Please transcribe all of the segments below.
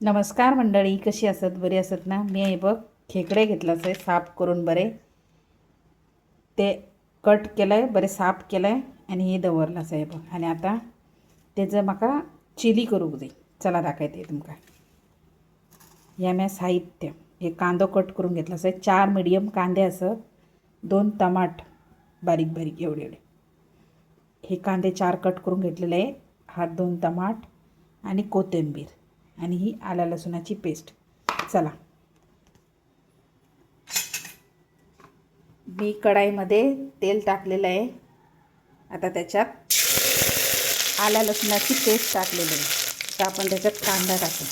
नमस्कार मंडळी, कशी असत? बरी असत ना? मी हे बघ खेकडे घेतलाच आहे साफ करून बरे, ते कट केलं आहे बरे, साफ केलं आहे आणि हे दवरलाच आहे बघ. आणि आता त्याचं माका चिली करूक दे. चला दाखवते तुमका. या मी साहित्य हे कांदो कट करून घेतलाच आहे, 4 मीडियम कांदे असं, 2 टमाट बारीक बारीक एवढे एवढे, हे कांदे 4 कट करून घेतलेले आहे, हा 2 टमाट आणि कोथिंबीर आणि ही आला लसूणाची पेस्ट. चला, मी कढाईमध्ये तेल टाकलेलं आहे. आता त्याच्यात आला लसूणाची पेस्ट टाकलेली आहे. आता आपण त्याच्यात कांदा टाकू,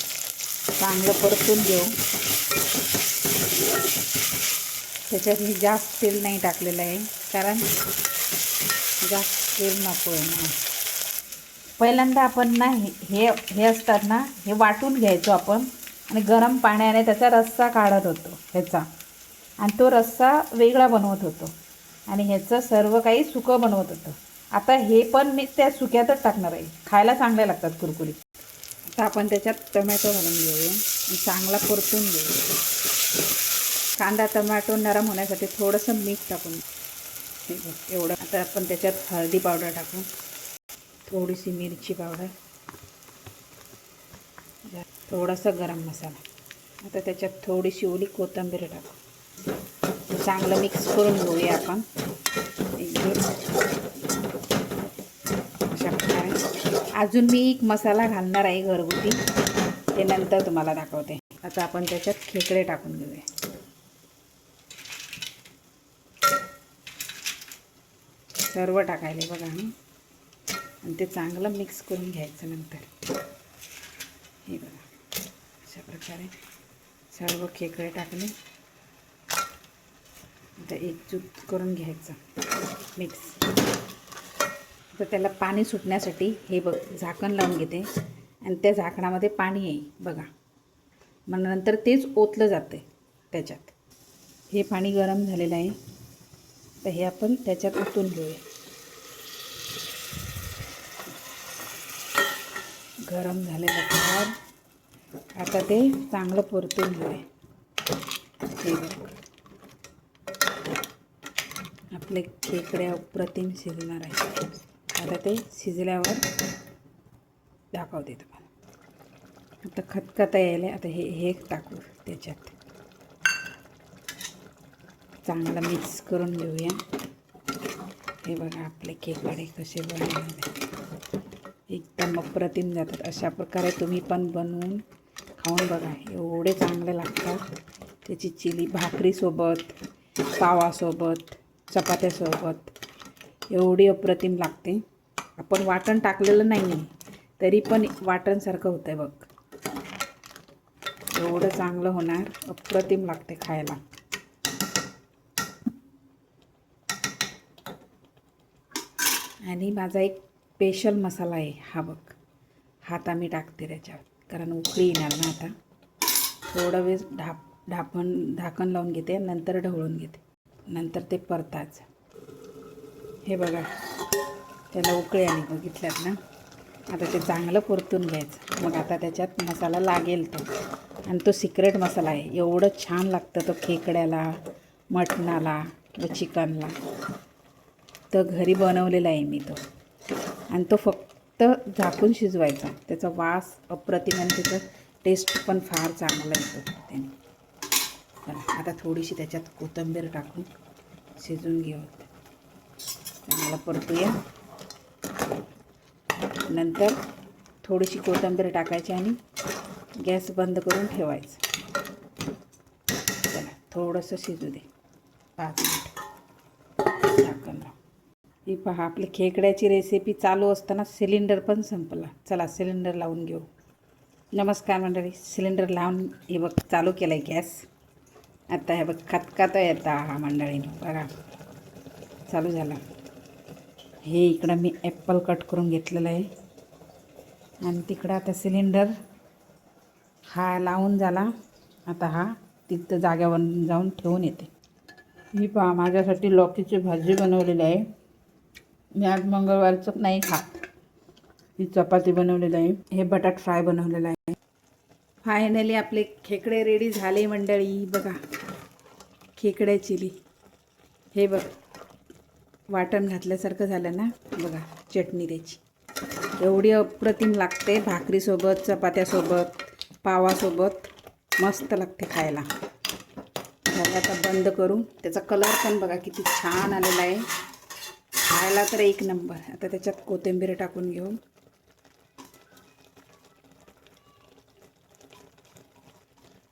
चांगलं परतून घेऊ. त्याच्यात मी जास्त तेल नाही टाकलेलं आहे, कारण जास्त तेल नको आहे ना. पहिल्यांदा आपण ना हे हे असतात ना, हे वाटून घ्यायचो आपण आणि गरम पाण्याने त्याचा रस्सा काढत होतो ह्याचा, आणि तो रस्सा वेगळा बनवत होतो आणि ह्याचं सर्व काही सुकं बनवत होतं. आता हे पण मी त्या सुक्यातच टाकणार आहे, खायला चांगले लागतात कुरकुरीत. आता आपण त्याच्यात टोमॅटो घालून घेऊया आणि चांगला परतून घेऊया. कांदा टोमॅटो नरम होण्यासाठी थोडंसं मीठ टाकून एवढं. आता आपण त्याच्यात हळदी पावडर टाकू, थोडीशी मिरची पावडर, थोडासा गरम मसाला. आता त्याच्यात थोडीशी ओली कोथिंबीर टाकू, चांगलं मिक्स करून घेऊया आपण एकदम अशा प्रकारे. अजून मी एक मसाला घालणार आहे घरगुती, ते नंतर तुम्हाला दाखवते. आता आपण त्याच्यात खेकडे टाकून घेऊया. सर्व टाकायले बघा आणि ते चांगलं मिक्स करून घ्यायचं. नंतर हे बघा अशा प्रकारे सर्व खेकडे टाकले. आता एकजूट करून घ्यायचं मिक्स. तर त्याला पाणी सुटण्यासाठी हे बघ झाकण लावून घेते आणि त्या झाकणामध्ये पाणी आहे बघा, मग नंतर तेच ओतलं जाते त्याच्यात. हे पाणी गरम झालेलं आहे, तर हे आपण त्याच्यात ओतून घेऊया. गरम झालेलं तर आता ते चांगलं परतून घेऊया. हे बघ आपले खेकडे अप्रतिम शिजणार आहे. आता ते शिजल्यावर दाखवते तुम्हाला. आता खतखता यायला, आता हे टाकू त्याच्यात, चांगलं मिक्स करून घेऊया. हे बघा आपले खेकडे कसे बनवले, एकदम अप्रतिम जातात. अशा प्रकारे तुम्ही पण बनवून खाऊन बघा, एवढे चांगले लागतात. त्याची चिली भाकरीसोबत, पावासोबत, चपात्यासोबत एवढी अप्रतिम लागते. आपण वाटण टाकलेलं नाही आहे तरी पण वाटणसारखं होतं आहे बघ, एवढं चांगलं होणार, अप्रतिम लागते खायला. आणि माझा एक स्पेशल मसाला आहे हा बघ, हा आता मी टाकते त्याच्यावर, कारण उकळी येणार ना. आता थोडा वेळ ढाकण लावून घेते, नंतर ढवळून घेते, नंतर ते परतायचं. हे बघा त्याला उकळी आली बघितल्यात ना. आता ते चांगलं परतून घ्यायचं. मग आता त्याच्यात मसाला लागेल तो, आणि तो सिक्रेट मसाला आहे. एवढं छान लागतं तो खेकड्याला, मटणाला किंवा चिकनला. तर घरी बनवलेला आहे मी तो, आणि तो फक्त झाकून शिजवायचा. त्याचा वास अप्रतिम आणि त्याचं टेस्ट पण फार चांगला येतो त्याने. आता थोडीशी त्याच्यात कोथिंबीर टाकून शिजवून घेऊ, चांगला परतूया. नंतर थोडीशी कोथिंबीर टाकायची आणि गॅस बंद करून ठेवायचं. चला थोडंसं शिजू दे, 5 मिनिट झाकण लाव. ही पहा आपली खेकड्याची रेसिपी चालू असताना सिलेंडर पण संपला. चला सिलेंडर लावून घेऊ. नमस्कार मंडळी, सिलेंडर लावून हे बघ चालू केलं आहे गॅस. आता हे बघ खतखता येता हा मंडळीने बघा, चालू झाला. हे इकडं मी ॲपल कट करून घेतलेलं आहे, आणि तिकडं आता सिलेंडर हा लावून झाला. आता हा तिथं जाग्यावर जाऊन ठेवून येते. ही पहा माझ्यासाठी लौकीची भाजी बनवलेली आहे. मी आज मंगळवारचं नाही खात. ही चपाती बनवलेली आहे, हे बटाट फ्राय बनवलेलं आहे, फायनली आपले खेकडे रेडी झाले मंडळी. बघा खेकडे चिली. हे बघ वाटण घातल्यासारखं झालं ना. बघा चटणी त्याची एवढी अप्रतिम लागते. भाकरीसोबत, चपात्यासोबत, पावासोबत मस्त लागते खायला. झालं आता बंद करू. त्याचा कलर पण बघा किती छान आलेला आहे. खायला तर एक नंबर. आता त्याच्यात कोथिंबीर टाकून घेऊ.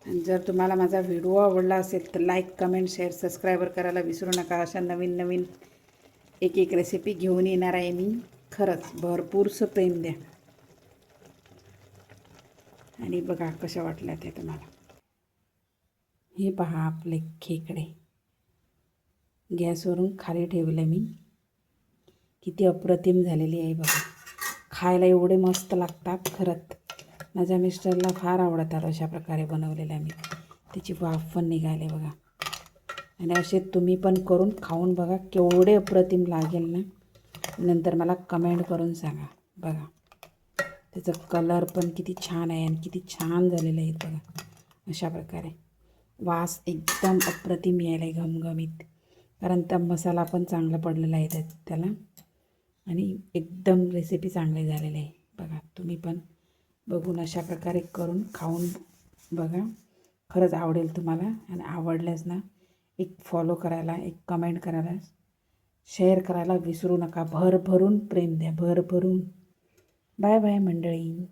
आणि जर तुम्हाला माझा व्हिडिओ आवडला असेल तर लाईक, कमेंट, शेअर, सबस्क्राईबर करायला विसरू नका. अशा नवीन नवीन एक एक रेसिपी घेऊन येणार आहे मी. खरंच भरपूरसं प्रेम द्या. आणि बघा कशा वाटल्या ते तुम्हाला. हे पहा आपले खेकडे गॅसवरून खाली ठेवले मी. किती अप्रतिम झालेली आहे बघा. खायला एवढे मस्त लागतात. खरंच माझ्या मिस्टरला फार आवडतात अशा प्रकारे बनवलेल्या मी. त्याची वाफ पण निघाले बघा. आणि असे तुम्ही पण करून खाऊन बघा केवढे अप्रतिम लागेल ना. नंतर मला कमेंट करून सांगा. बघा त्याचा कलर पण किती छान आहे आणि किती छान झालेलं आहे बघा. अशा प्रकारे वास एकदम अप्रतिम यायला आहे घमघमीत. कारण त्या मसाला पण चांगला पडलेला आहे त्याला. आणि एकदम रेसिपी चांगली झालेली आहे बघा. तुम्ही पण बघून अशा प्रकारे करून खाऊन बघा. खरंच आवडेल तुम्हाला. आणि आवडल्यास ना एक फॉलो करायला, एक कमेंट करायला, शेअर करायला विसरू नका. भरभरून प्रेम द्या, भरभरून. बाय बाय मंडळी.